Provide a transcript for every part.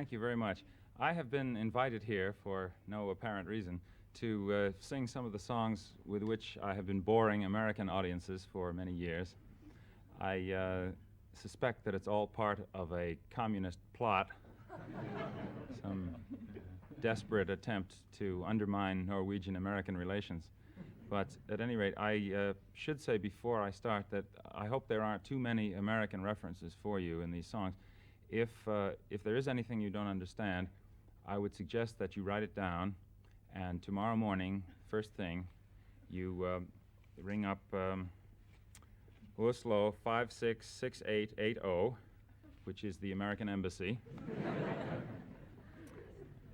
Thank you very much. I have been invited here for no apparent reason to sing some of the songs with which I have been boring American audiences for many years. I suspect that it's all part of a communist plot, some desperate attempt to undermine Norwegian-American relations. But at any rate, I should say before I start that I hope there aren't too many American references for you in these songs. If there is anything you don't understand, I would suggest that you write it down, and tomorrow morning, first thing, you ring up Oslo 566880, which is the American Embassy,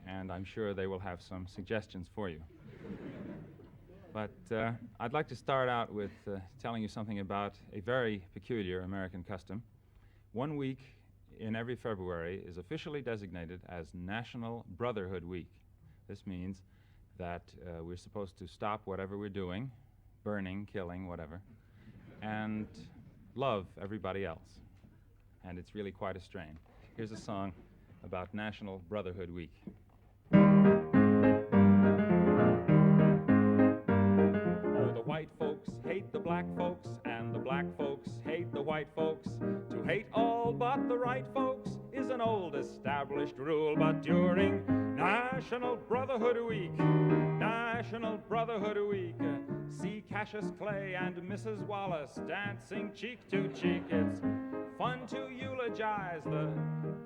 and I'm sure they will have some suggestions for you. But I'd like to start out with telling you something about a very peculiar American custom. 1 week in every February is officially designated as National Brotherhood Week. This means that we're supposed to stop whatever we're doing, burning, killing, whatever, and love everybody else. And it's really quite a strain. Here's a song about National Brotherhood Week. White folks hate the black folks, and the black folks hate the white folks. To hate all but the right folks is an old established rule, but during National Brotherhood Week, National Brotherhood Week, see Cassius Clay and Mrs. Wallace dancing cheek to cheek. It's fun to eulogize the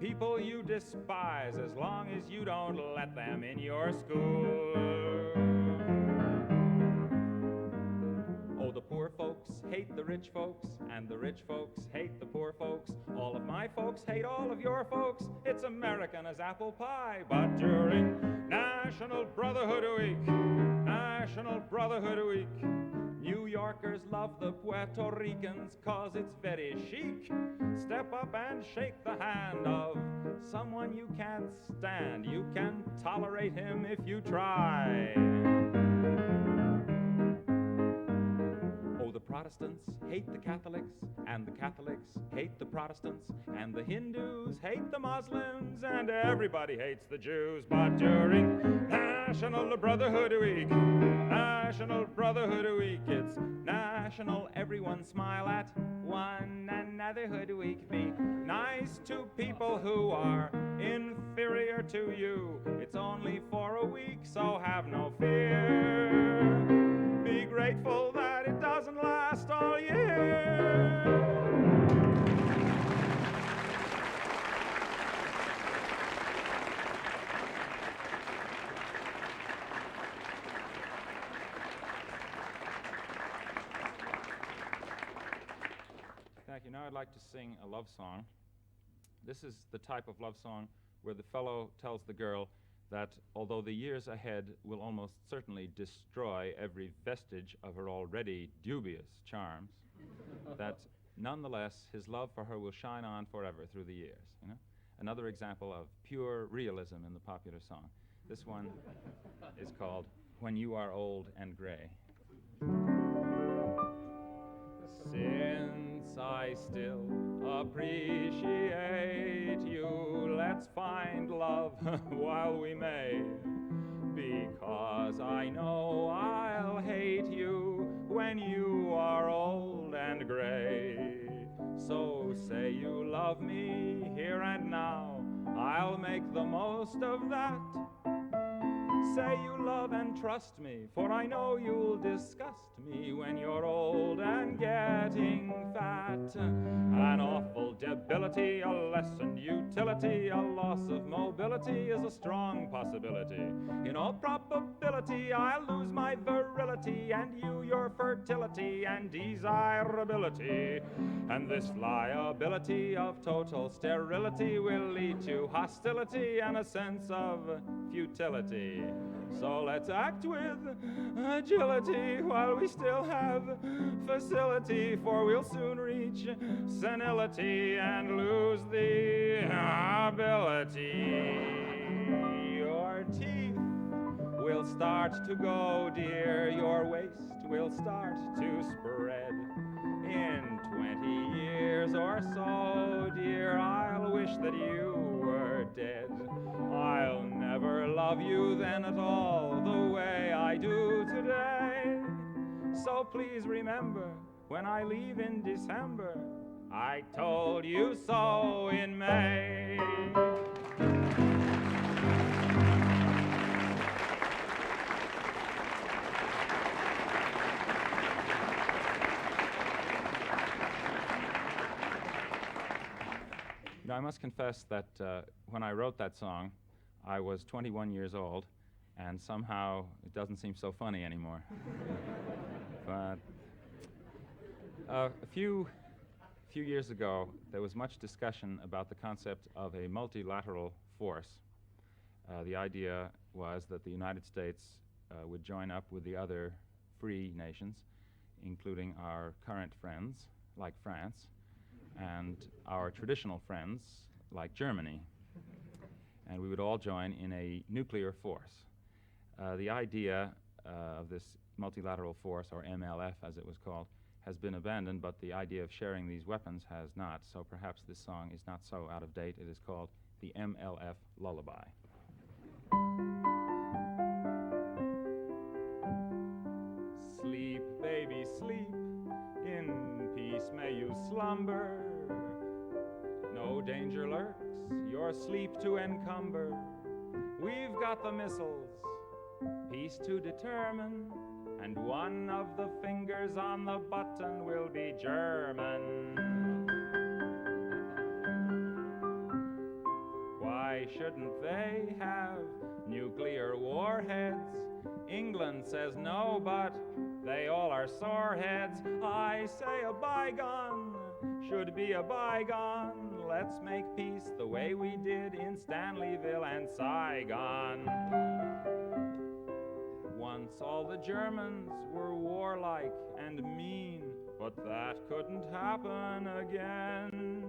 people you despise, as long as you don't let them in your school. The poor folks hate the rich folks, and the rich folks hate the poor folks. All of my folks hate all of your folks. It's American as apple pie. But during National Brotherhood Week, National Brotherhood Week, New Yorkers love the Puerto Ricans 'cause it's very chic. Step up and shake the hand of someone you can't stand. You can tolerate him if you try. The Protestants hate the Catholics, and the Catholics hate the Protestants, and the Hindus hate the Muslims, and everybody hates the Jews. But during National Brotherhood Week, National Brotherhood Week, it's national everyone smile at one another hood week. Be nice to people who are inferior to you. It's only for a week, so have no fear. Be grateful that it doesn't last all year. Thank you. Now I'd like to sing a love song. This is the type of love song where the fellow tells the girl that although the years ahead will almost certainly destroy every vestige of her already dubious charms, that nonetheless his love for her will shine on forever through the years. You know? Another example of pure realism in the popular song. This one is called When You Are Old and Gray. Since I still appreciate you, let's find love while we may, because I know I'll hate you when you are old and gray. So say you love me here and now, I'll make the most of that. Say you love and trust me, for I know you'll disgust me when you're old and getting fat. An awful debility, a lessened utility, a loss of mobility is a strong possibility. In all probability, I'll lose my virility, and you your fertility and desirability. And this liability of total sterility will lead to hostility and a sense of futility. So let's act with agility while we still have facility, for we'll soon reach senility and lose the ability. Your teeth will start to go, dear, your waist will start to spread. In 20 years or so, dear, I'll wish that you were dead. I'll never love you then at all the way I do today. So please remember, when I leave in December, I told you so in May. Now, I must confess that when I wrote that song, I was 21 years old, and somehow it doesn't seem so funny anymore. But a few years ago, there was much discussion about the concept of a multilateral force. The idea was that the United States would join up with the other free nations, including our current friends, like France, and our traditional friends, like Germany. And we would all join in a nuclear force. The idea of this multilateral force, or MLF as it was called, has been abandoned, but the idea of sharing these weapons has not. So perhaps this song is not so out of date. It is called the MLF Lullaby. Sleep, baby, sleep. In peace may you slumber. No danger lurks, your sleep to encumber. We've got the missiles, peace to determine, and one of the fingers on the button will be German. Why shouldn't they have nuclear warheads? England says no, but they all are soreheads. I say a bygone should be a bygone. Let's make peace the way we did in Stanleyville and Saigon. Once all the Germans were warlike and mean, but that couldn't happen again.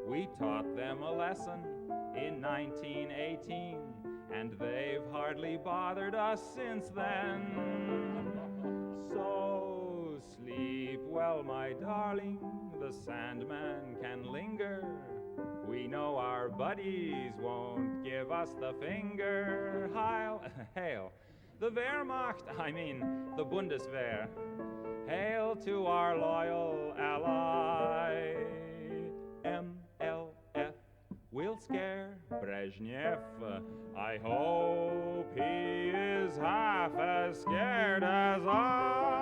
We taught them a lesson in 1918, and they've hardly bothered us since then. So sleep well, my darling, the Sandman can linger. We know our buddies won't give us the finger. Hail the Wehrmacht, the Bundeswehr. Hail to our loyal ally. MLF will scare Brezhnev. I hope he is half as scared as I.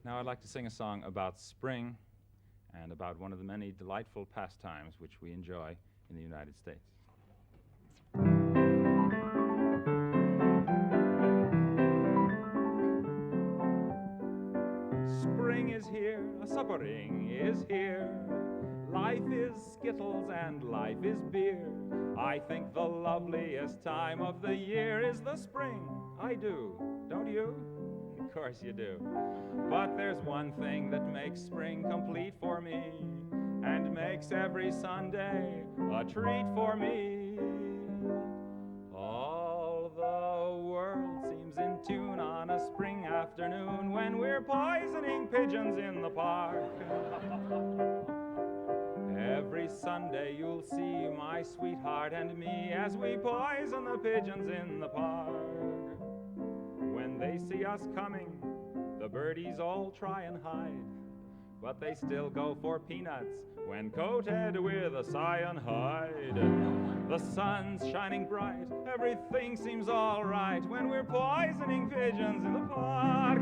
Now I'd like to sing a song about spring and about one of the many delightful pastimes which we enjoy in the United States. Spring is here, spring is here. Life is skittles and life is beer. I think the loveliest time of the year is the spring. I do, don't you? Of course you do. But there's one thing that makes spring complete for me, and makes every Sunday a treat for me. All the world seems in tune on a spring afternoon when we're poisoning pigeons in the park. Every Sunday you'll see my sweetheart and me as we poison the pigeons in the park. When they see us coming, the birdies all try and hide, but they still go for peanuts when coated with a cyanide. The sun's shining bright, everything seems all right when we're poisoning pigeons in the park.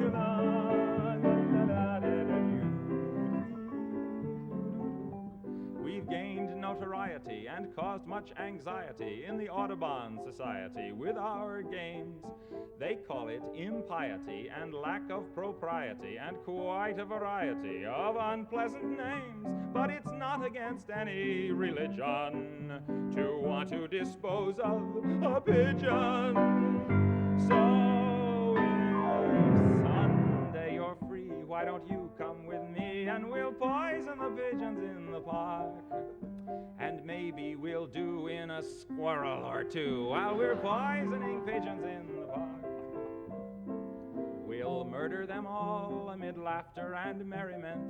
We've gained notoriety and caused much anxiety in the Audubon Society with our games. They call it impiety and lack of propriety and quite a variety of unpleasant names. But it's not against any religion to want to dispose of a pigeon. So if Sunday you're free, why don't you come with me and we'll poison the pigeons in the park? and maybe we'll do in a squirrel or two while we're poisoning pigeons in the park. We'll murder them all amid laughter and merriment,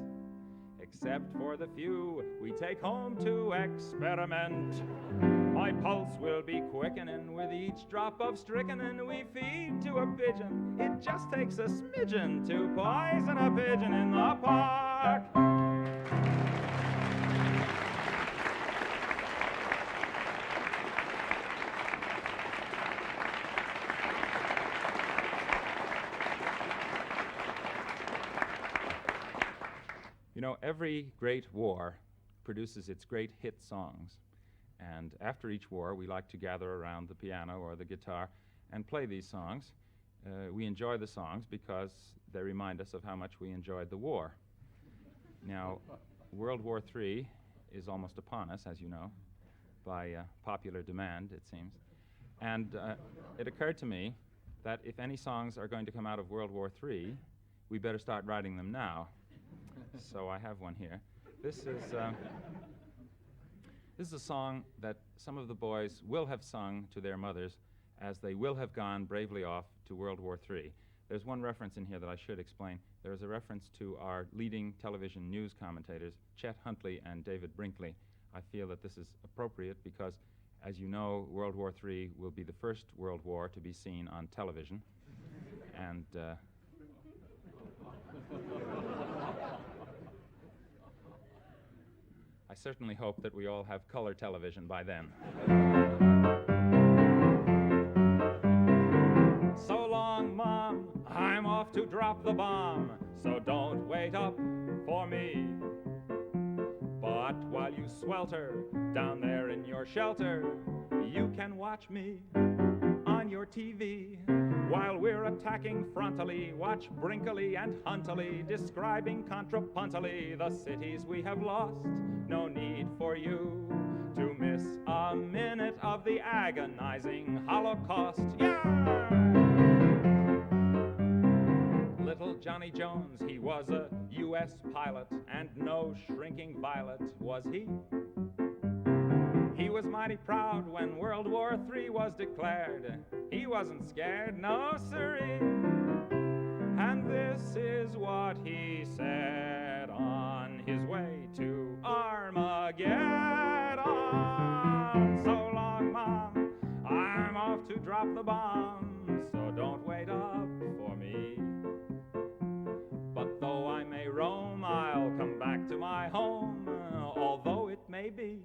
except for the few we take home to experiment. My pulse will be quickening with each drop of strychnine we feed to a pigeon. It just takes a smidgen to poison a pigeon in the park. You know, every great war produces its great hit songs. And after each war, we like to gather around the piano or the guitar and play these songs. We enjoy the songs because they remind us of how much we enjoyed the war. Now, World War III is almost upon us, as you know, by popular demand, it seems. And it occurred to me that if any songs are going to come out of World War III, we better start writing them now. So I have one here. This is a song that some of the boys will have sung to their mothers as they will have gone bravely off to World War III. There's one reference in here that I should explain. There is a reference to our leading television news commentators, Chet Huntley and David Brinkley. I feel that this is appropriate because, as you know, World War III will be the first World War to be seen on television. And I certainly hope that we all have color television by then. So long, Mom, I'm off to drop the bomb, so don't wait up for me. But while you swelter down there in your shelter, you can watch me on your TV. While we're attacking frontally, watch Brinkley and Huntley describing contrapuntally the cities we have lost. No need for you to miss a minute of the agonizing Holocaust. Yeah! Little Johnny Jones, he was a U.S. pilot, and no shrinking violet was he. He was mighty proud when World War III was declared. He wasn't scared, no siree. And this is what he said on his way to Armageddon. So long, Mom, I'm off to drop the bomb, so don't wait up for me. But though I may roam, I'll come back to my home, although it may be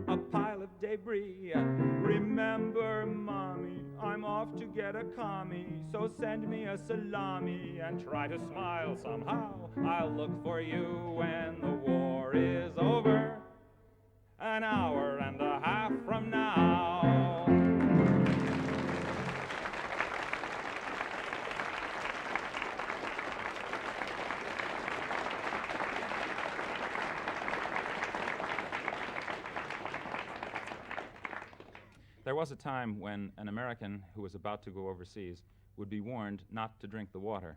a pile of debris. Remember, Mommy, I'm off to get a commie, so send me a salami and try to smile somehow. I'll look for you when the war is over, an hour and a half from now. There was a time when an American who was about to go overseas would be warned not to drink the water.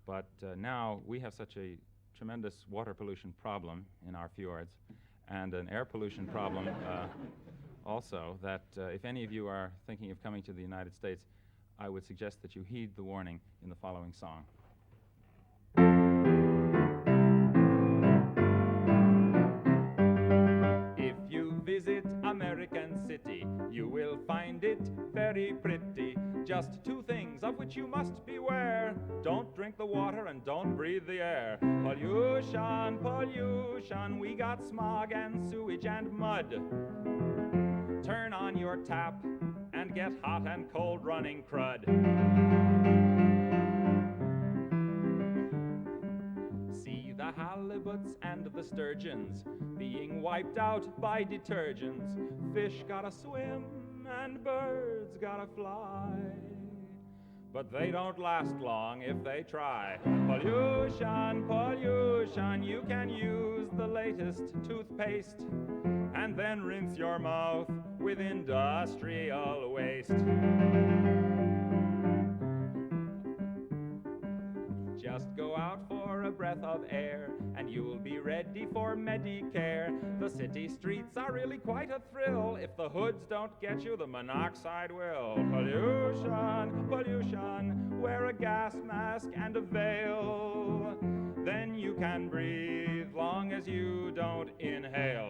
But now we have such a tremendous water pollution problem in our fjords and an air pollution problem also that if any of you are thinking of coming to the United States, I would suggest that you heed the warning in the following song. Visit American City, you will find it very pretty. Just two things of which you must beware: don't drink the water and don't breathe the air. Pollution, pollution, we got smog and sewage and mud. Turn on your tap and get hot and cold running crud. The halibuts and the sturgeons being wiped out by detergents. Fish gotta swim and birds gotta fly, but they don't last long if they try. Pollution, pollution, you can use the latest toothpaste and then rinse your mouth with industrial waste. Just go out for a breath breath of air, and you'll be ready for Medicare. The city streets are really quite a thrill. If the hoods don't get you, the monoxide will. Pollution, pollution, wear a gas mask and a veil. Then you can breathe, long as you don't inhale.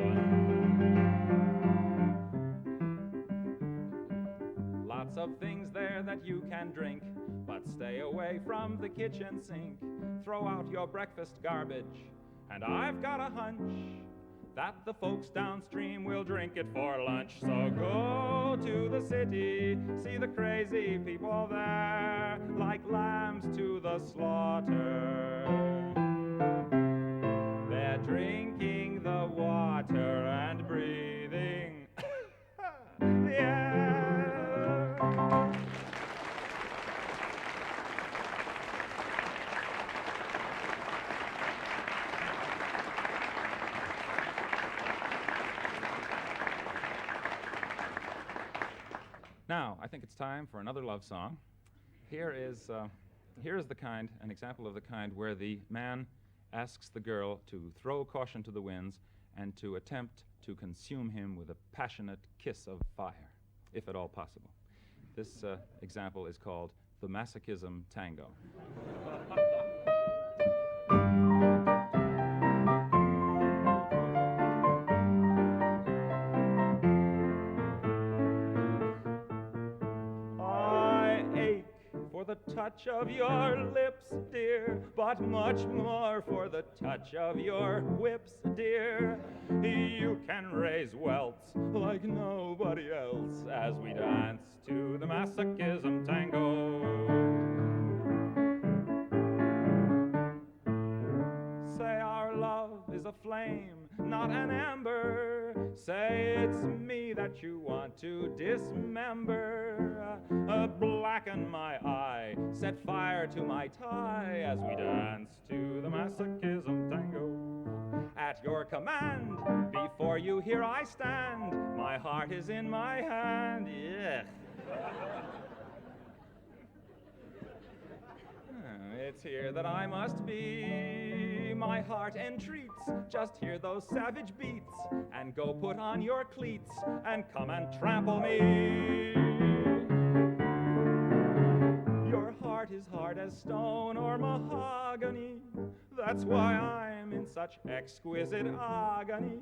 Lots of things there that you can drink, but stay away from the kitchen sink. Throw out your breakfast garbage, and I've got a hunch that the folks downstream will drink it for lunch. So go to the city, see the crazy people there, like lambs to the slaughter. They're drinking the water and breathing the air. Now, I think it's time for another love song. Here is the kind, an example of the kind where the man asks the girl to throw caution to the winds and to attempt to consume him with a passionate kiss of fire, if at all possible. This example is called the Masochism Tango. The touch of your lips, dear, but much more for the touch of your whips, dear. You can raise welts like nobody else as we dance to the Masochism Tango. Say our love is a flame, not an ember. Say it's me that you want to dismember. Blacken my eye, set fire to my tie as we dance to the Masochism Tango. At your command, before you here I stand. My heart is in my hand. Yeah. It's here that I must be. My heart entreats. Just hear those savage beats, and go put on your cleats and come and trample me. Your heart is hard as stone or mahogany. That's why I'm in such exquisite agony.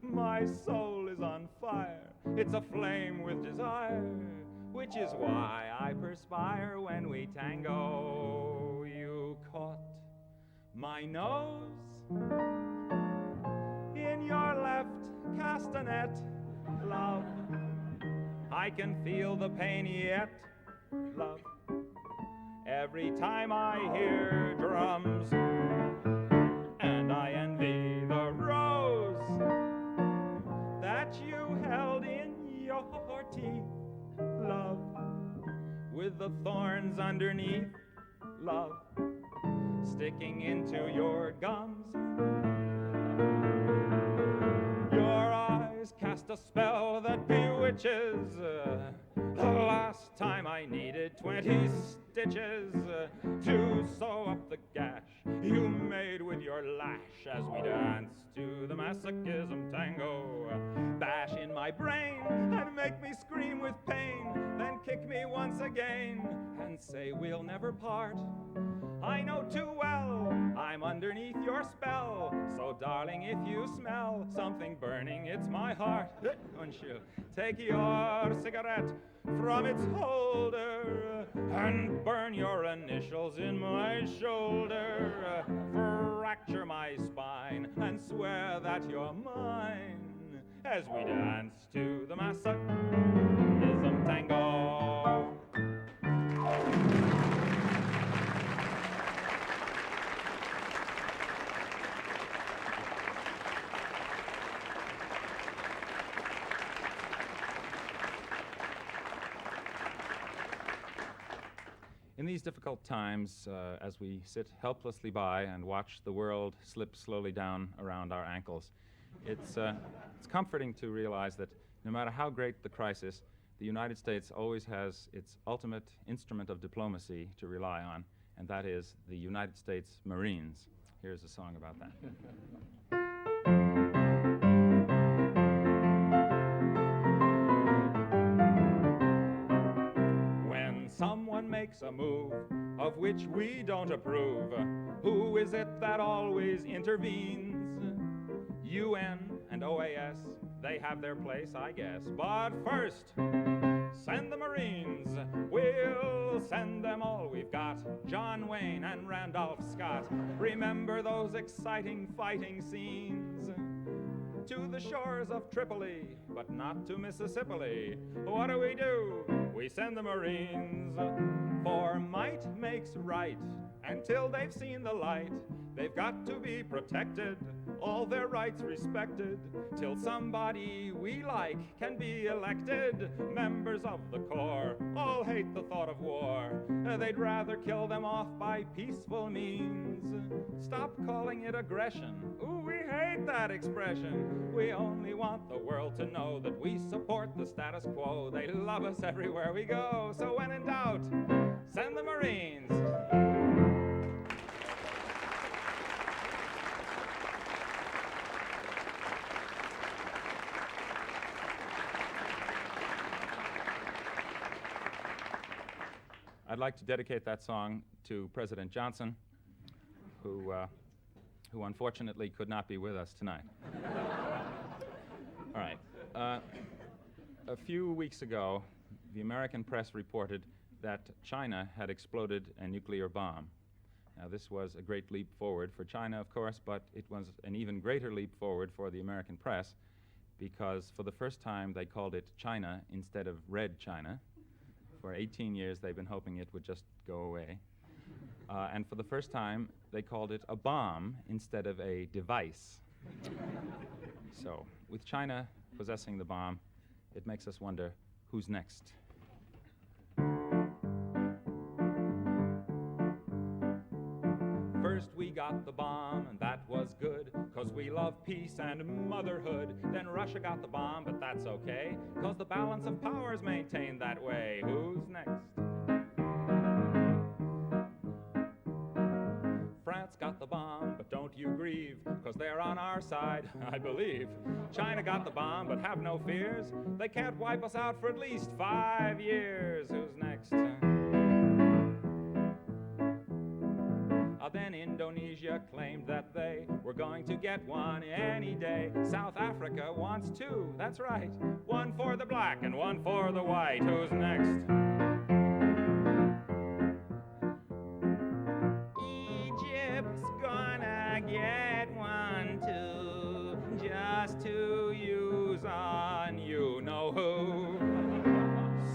My soul is on fire. It's aflame with desire, which is why I perspire when we tango. You caught my nose in your left castanet, love. I can feel the pain yet, love, every time I hear drums. And I envy the rose that you held in your teeth, love, with the thorns underneath, love, sticking into your gums. Your eyes cast a spell that bewitches. The last time I needed 20 stitches to sew up the gash you made with your lash as we dance to the Masochism Tango. Bash in my brain and make me scream with pain, then kick me once again and say we'll never part. I know too well I'm underneath your spell, so darling, if you smell something burning, it's my heart. Won't you take your cigarette from its holder and burn your initials in my shoulder, fracture my spine and swear that you're mine as we dance to the Masochism Tango. In these difficult times, as we sit helplessly by and watch the world slip slowly down around our ankles, it's comforting to realize that no matter how great the crisis, the United States always has its ultimate instrument of diplomacy to rely on, and that is the United States Marines. here's a song about that. When someone makes a move of which we don't approve, who is it that always intervenes? UN and OAS, they have their place, I guess. But first, send the Marines. We'll send them all we've got. John Wayne and Randolph Scott. Remember those exciting fighting scenes? To the shores of Tripoli, but not to Mississippi. What do? We send the Marines. For might makes right. Until they've seen the light, they've got to be protected, all their rights respected, till somebody we like can be elected. Members of the Corps all hate the thought of war. They'd rather kill them off by peaceful means. Stop calling it aggression. Ooh, we hate that expression. We only want the world to know that we support the status quo. They love us everywhere we go. So when in doubt, send the Marines. I'd like to dedicate that song to President Johnson, who unfortunately could not be with us tonight. All right. A few weeks ago, the American press reported that China had exploded a nuclear bomb. Now, this was a great leap forward for China, of course, but it was an even greater leap forward for the American press, because for the first time they called it China instead of Red China. For 18 years, they've been hoping it would just go away. And for the first time, they called it a bomb instead of a device. So, with China possessing the bomb, it makes us wonder, who's next? First we got the bomb, and that was good, 'cause we love peace and motherhood. Then Russia got the bomb, but that's okay, 'cause the balance of power's maintained that way. Who's next? France got the bomb, but don't you grieve, 'cause they're on our side, I believe. China got the bomb, but have no fears. They can't wipe us out for at least 5 years. Who's next? Then Indonesia claimed that they were going to get one any day. South Africa wants 2, that's right. One for the black and one for the white. Who's next? Egypt's gonna get one too, just to use on you-know-who.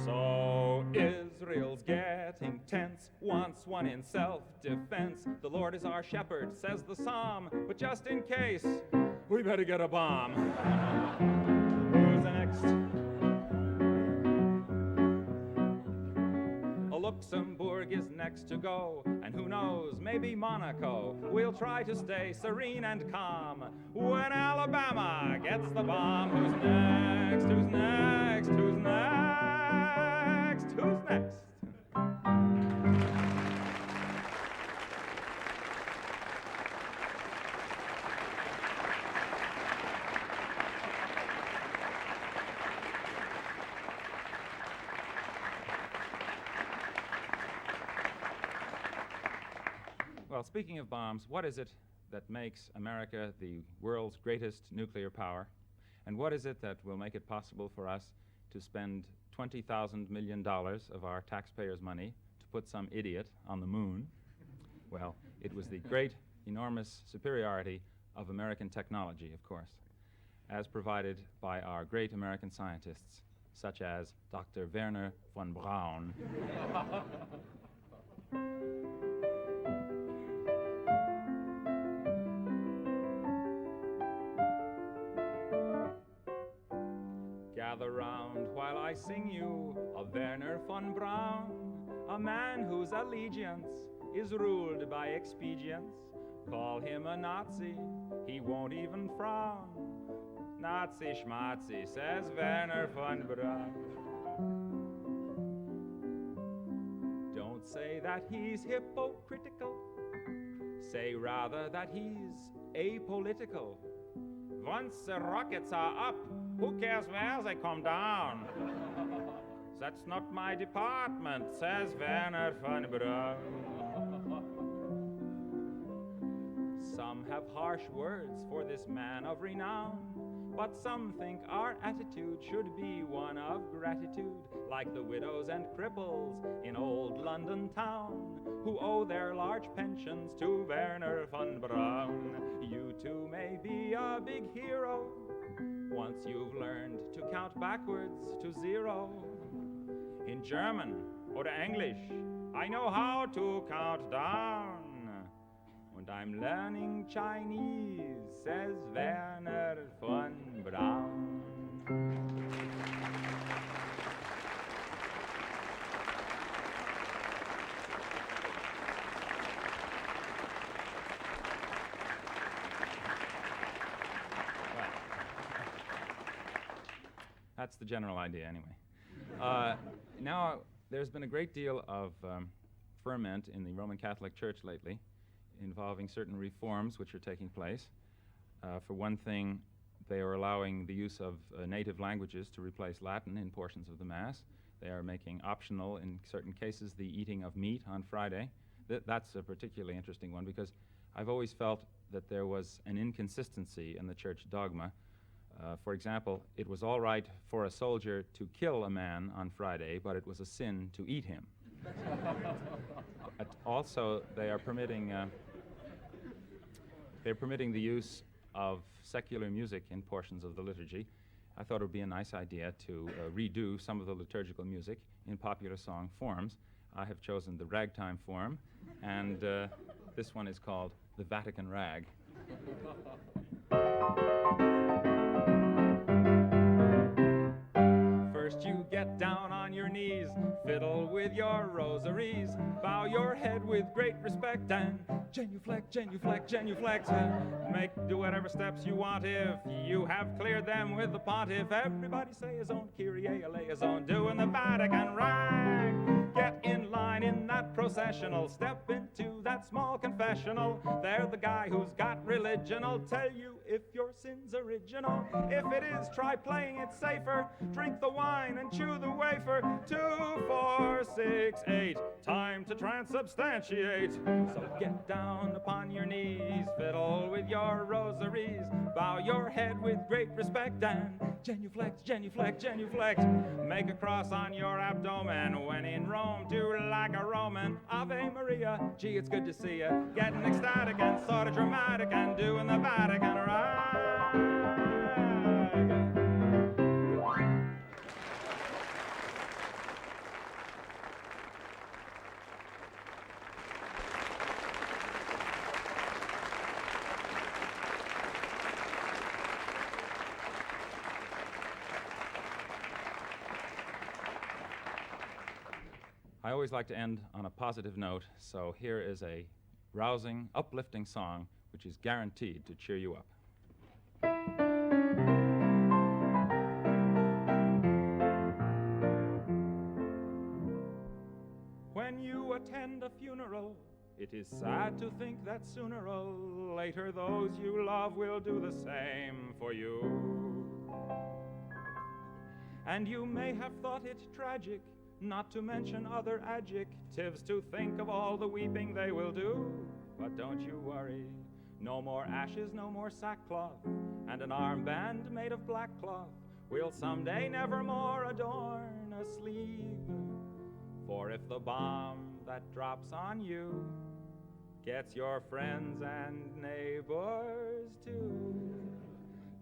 So Israel's getting tense, wants one in self-defense. The Lord is our shepherd, says the psalm, but just in case, we better get a bomb. Who's next? Luxembourg is next to go, and who knows, maybe Monaco. We'll try to stay serene and calm when Alabama gets the bomb. Who's next? Who's next? Who's next? Who's next? Well, speaking of bombs, what is it that makes America the world's greatest nuclear power? And what is it that will make it possible for us to spend $20,000 million of our taxpayers' money to put some idiot on the moon? Well, it was the great, enormous superiority of American technology, of course, as provided by our great American scientists, such as Dr. Wernher Von Braun. Gather round while I sing you of Wernher von Braun, a man whose allegiance is ruled by expedience. Call him a Nazi, he won't even frown. Nazi schmazi, says Wernher von Braun. Don't say that he's hypocritical, Say rather that he's apolitical. Once the rockets are up, who cares where they come down? That's not my department, says Wernher Von Braun. Some have harsh words for this man of renown, but some think our attitude should be one of gratitude, like the widows and cripples in old London town, who owe their large pensions to Wernher Von Braun. You too may be a big hero once you've learned to count backwards to 0. In German or English, I know how to count down. And I'm learning Chinese, says Wernher Von Braun. That's the general idea, anyway. Now, there's been a great deal of ferment in the Roman Catholic Church lately, involving certain reforms which are taking place. For one thing, they are allowing the use of native languages to replace Latin in portions of the Mass. They are making optional, in certain cases, the eating of meat on Friday. That's a particularly interesting one, because I've always felt that there was an inconsistency in the church dogma. For example, it was all right for a soldier to kill a man on Friday, but it was a sin to eat him. Also, they are permitting the use of secular music in portions of the liturgy. I thought it would be a nice idea to redo some of the liturgical music in popular song forms. I have chosen the ragtime form, and this one is called the Vatican Rag. First you get down on your knees, fiddle with your rosaries, bow your head with great respect and genuflect, genuflect, genuflect. Do whatever steps you want if you have cleared them with the pontiff. Everybody say his own Kyrie eleison, doing the Vatican Rag. Get in line in that processional, step into that small confessional. They're the guy who's got religion'll tell you if your sin's original. If it is, try playing it safer. Drink the wine and chew the wafer. 2, 4, 6, 8. Time to transubstantiate. So get down upon your knees, fiddle with your rosaries, bow your head with great respect and genuflect, genuflect, genuflect. Make a cross on your abdomen when in Rome, do like a Roman. Ave Maria, gee, it's good to see you. Getting ecstatic and sort of dramatic and doing the Vatican Rag. I always like to end on a positive note, so here is a rousing, uplifting song which is guaranteed to cheer you up. When you attend a funeral, it is sad to think that sooner or later those you love will do the same for you. And you may have thought it tragic, not to mention other adjectives, to think of all the weeping they will do. But don't you worry, no more ashes, no more sackcloth, and an armband made of black cloth will someday never more adorn a sleeve. For if the bomb that drops on you gets your friends and neighbors too,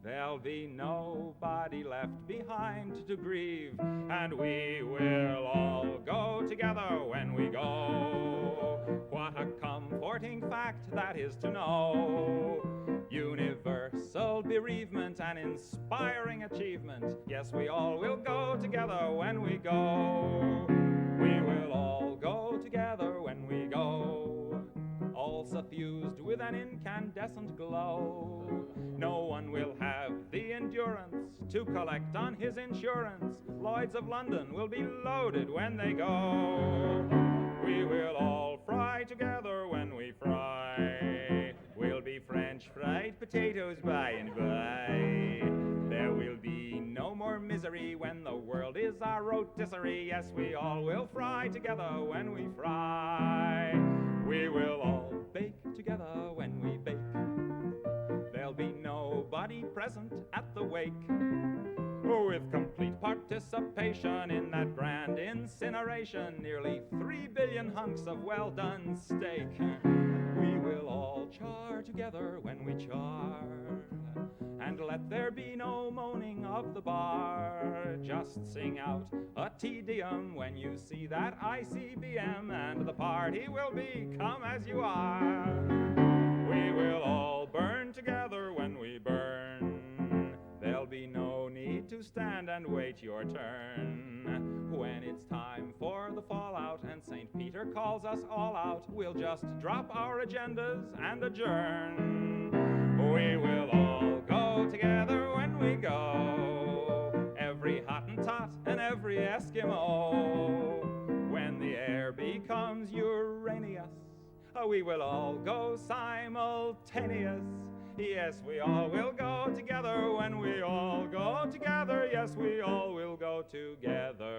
there'll be nobody left behind to grieve, and we will all go together when we go. What a comforting fact that is to know. Universal bereavement, an inspiring achievement. Yes, we all will go together when we go. We will all go together when we go. All suffused with an incandescent glow. No one will have the endurance to collect on his insurance. Lloyds of London will be loaded when they go. We will all fry together when we fry. potatoes by and by. There will be no more misery when the world is our rotisserie. Yes, we all will fry together when we fry. We will all bake together when we bake. There'll be nobody present at the wake. With complete participation in that grand incineration, nearly 3 billion hunks of well-done steak. We will all char together when we char, and let there be no moaning of the bar. Just sing out a Te Deum when you see that ICBM, and the party will be come as you are. We will all burn together when we burn. There'll be no need to stand and wait your turn. When it's time for the fallout and St. Peter calls us all out, we'll just drop our agendas and adjourn. We will all go together when we go, every Hottentot and every Eskimo. When the air becomes Uranus, we will all go simultaneous. Yes, we all will go together when we all go together. Yes, we all will go together.